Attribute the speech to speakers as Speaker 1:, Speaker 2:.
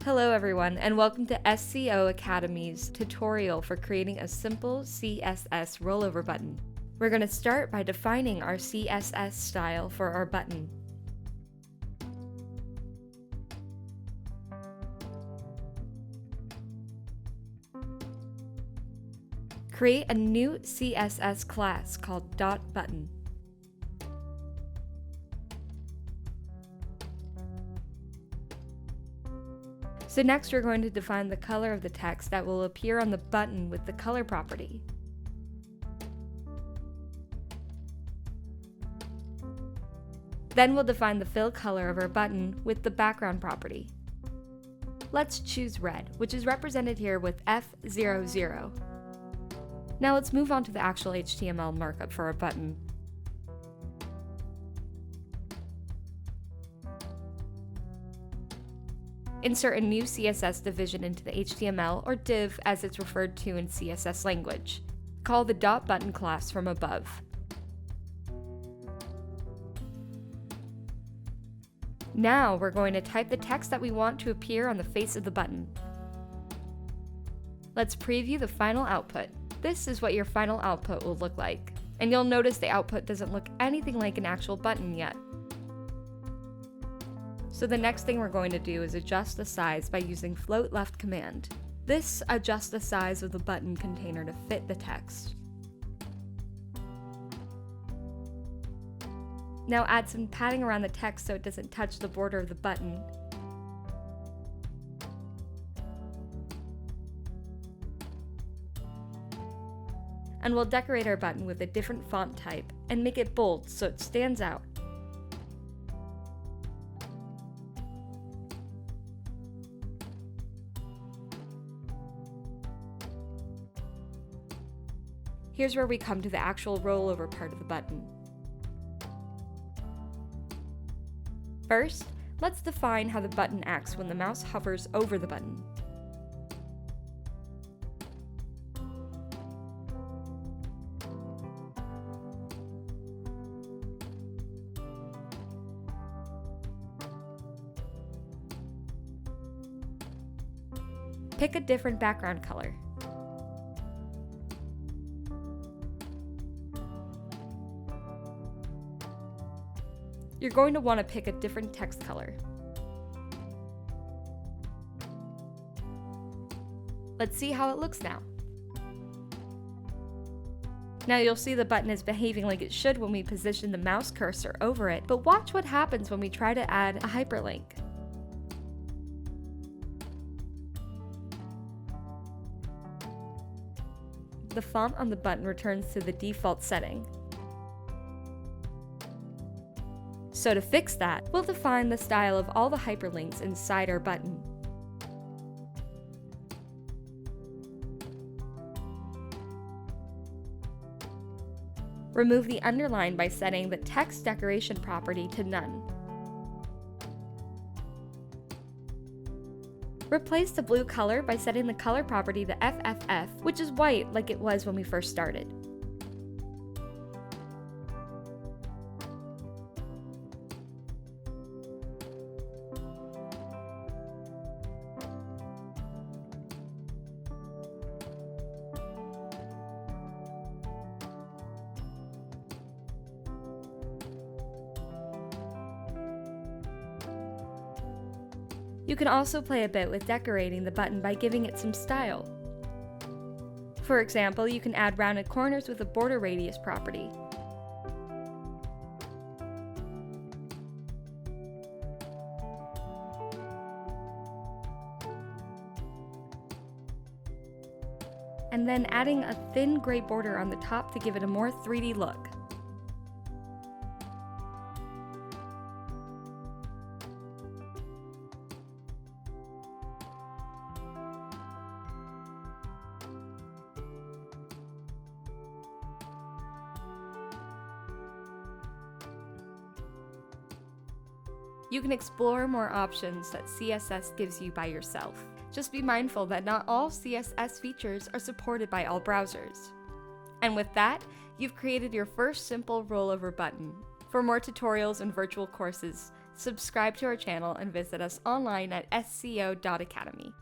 Speaker 1: Hello everyone, and welcome to SEO Academy's tutorial for creating a simple CSS rollover button. We're going to start by defining our CSS style for our button. Create a new CSS class called .button. So next we're going to define the color of the text that will appear on the button with the color property. Then we'll define the fill color of our button with the background property. Let's choose red, which is represented here with F00. Now let's move on to the actual HTML markup for our button. Insert a new CSS division into the HTML, or div as it's referred to in CSS language. Call the .button class from above. Now we're going to type the text that we want to appear on the face of the button. Let's preview the final output. This is what your final output will look like, and you'll notice the output doesn't look anything like an actual button yet. So the next thing we're going to do is adjust the size by using float left command. This adjusts the size of the button container to fit the text. Now add some padding around the text so it doesn't touch the border of the button. And we'll decorate our button with a different font type and make it bold so it stands out. Here's where we come to the actual rollover part of the button. First, let's define how the button acts when the mouse hovers over the button. Pick a different background color. You're going to want to pick a different text color. Let's see how it looks now. Now you'll see the button is behaving like it should when we position the mouse cursor over it, but watch what happens when we try to add a hyperlink. The font on the button returns to the default setting. So to fix that, we'll define the style of all the hyperlinks inside our button. Remove the underline by setting the text decoration property to none. Replace the blue color by setting the color property to FFF, which is white like it was when we first started. You can also play a bit with decorating the button by giving it some style. For example, you can add rounded corners with a border radius property. And then adding a thin gray border on the top to give it a more 3D look. You can explore more options that CSS gives you by yourself. Just be mindful that not all CSS features are supported by all browsers. And with that, you've created your first simple rollover button. For more tutorials and virtual courses, subscribe to our channel, and visit us online at seo.academy.